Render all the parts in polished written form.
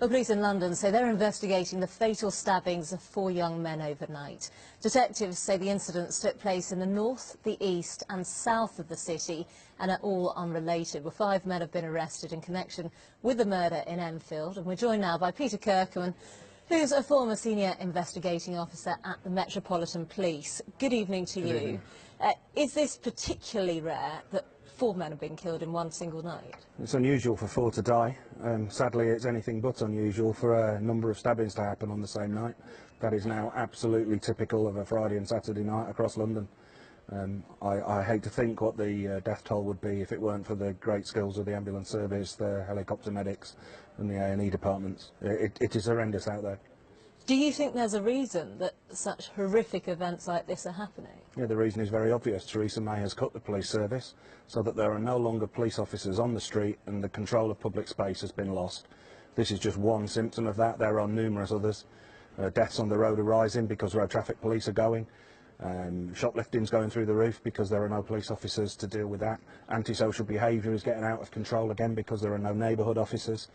Well, police in London say they're investigating the fatal stabbings of 4 young men overnight. Detectives say the incidents took place in the north, the east and south of the city and are all unrelated. Well, 5 men have been arrested in connection with the murder in Enfield. And we're joined now by Peter Kirkman, who's a former senior investigating officer at the Metropolitan Police. Good evening to you. Is this particularly rare that 4 men have been killed in one single night? It's unusual for 4 to die. Sadly, it's anything but unusual for a number of stabbings to happen on the same night. That is now absolutely typical of a Friday and Saturday night across London. I hate to think what the death toll would be if it weren't for the great skills of the ambulance service, the helicopter medics and the A&E departments. It is horrendous out there. Do you think there's a reason that such horrific events like this are happening? Yeah, the reason is very obvious. Teresa May has cut the police service so that there are no longer police officers on the street and the control of public space has been lost. This is just one symptom of that. There are numerous others. Deaths on the road are rising because road traffic police are going. Shoplifting's going through the roof because there are no police officers to deal with that. Antisocial behaviour is getting out of control again because there are no neighbourhood officers.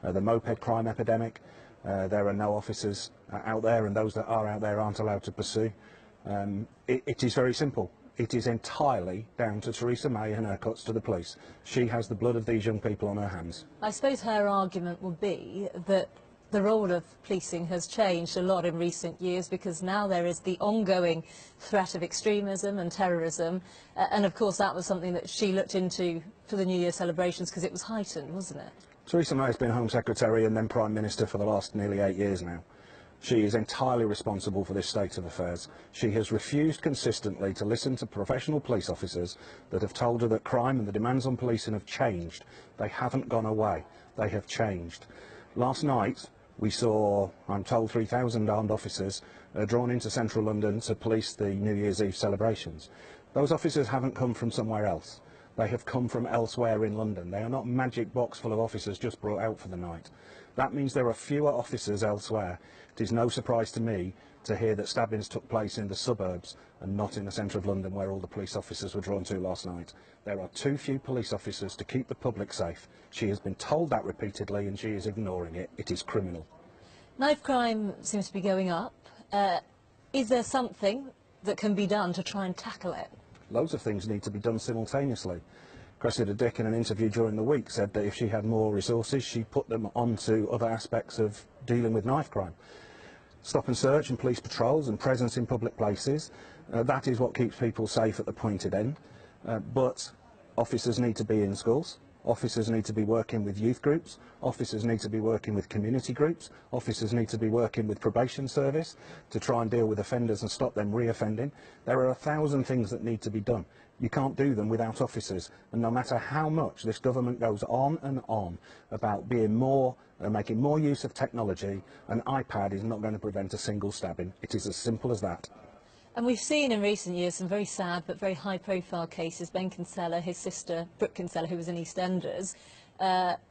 The moped crime epidemic. There are no officers out there, and those that are out there aren't allowed to pursue. It is very simple. It is entirely down to Teresa May and her cuts to the police. She has the blood of these young people on her hands. I suppose her argument would be that the role of policing has changed a lot in recent years because now there is the ongoing threat of extremism and terrorism, and of course that was something that she looked into for the New Year celebrations because it was heightened, wasn't it? Teresa May has been Home Secretary and then Prime Minister for the last nearly 8 years now. She is entirely responsible for this state of affairs. She has refused consistently to listen to professional police officers that have told her that crime and the demands on policing have changed. They haven't gone away. They have changed. Last night we saw, I'm told, 3,000 armed officers drawn into central London to police the New Year's Eve celebrations. Those officers haven't come from somewhere else. They have come from elsewhere in London. They are not a magic box full of officers just brought out for the night. That means there are fewer officers elsewhere. It is no surprise to me to hear that stabbings took place in the suburbs and not in the centre of London where all the police officers were drawn to last night. There are too few police officers to keep the public safe. She has been told that repeatedly and she is ignoring it. It is criminal. Knife crime seems to be going up. Is there something that can be done to try and tackle it? Loads of things need to be done simultaneously. Cressida Dick, in an interview during the week, said that if she had more resources, she'd put them onto other aspects of dealing with knife crime. Stop and search and police patrols and presence in public places, that is what keeps people safe at the pointed end. But officers need to be in schools. Officers need to be working with youth groups, officers need to be working with community groups, officers need to be working with probation service to try and deal with offenders and stop them re-offending. There are 1,000 things that need to be done. You can't do them without officers, and no matter how much this government goes on and on about being more, making more use of technology, an iPad is not going to prevent a single stabbing. It is as simple as that. And we've seen in recent years some very sad but very high-profile cases. Ben Kinsella, his sister Brooke Kinsella, who was in EastEnders,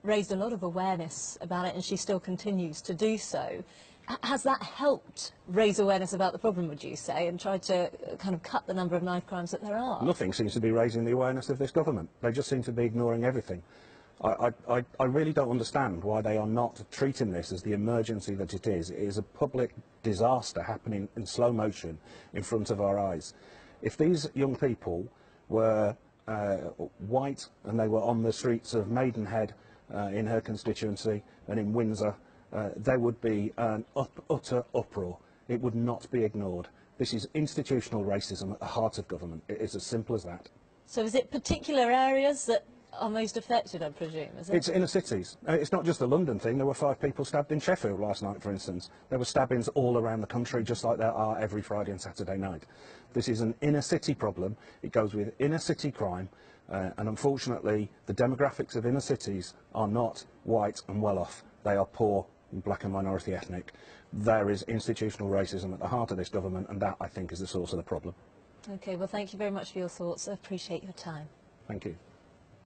raised a lot of awareness about it, and she still continues to do so. Has that helped raise awareness about the problem, would you say, and try to kind of cut the number of knife crimes that there are? Nothing seems to be raising the awareness of this government. They just seem to be ignoring everything. I really don't understand why they are not treating this as the emergency that it is. It is a public disaster happening in slow motion in front of our eyes. If these young people were white and they were on the streets of Maidenhead in her constituency and in Windsor, there would be an utter uproar. It would not be ignored. This is institutional racism at the heart of government. It is as simple as that. So is it particular areas that are most affected, I presume, is it? It's inner cities. It's not just a London thing. There were 5 people stabbed in Sheffield last night, for instance. There were stabbings all around the country, just like there are every Friday and Saturday night. This is an inner city problem. It goes with inner city crime, and unfortunately, the demographics of inner cities are not white and well off. They are poor and black and minority ethnic. There is institutional racism at the heart of this government, and that, I think, is the source of the problem. OK, well, thank you very much for your thoughts. I appreciate your time. Thank you.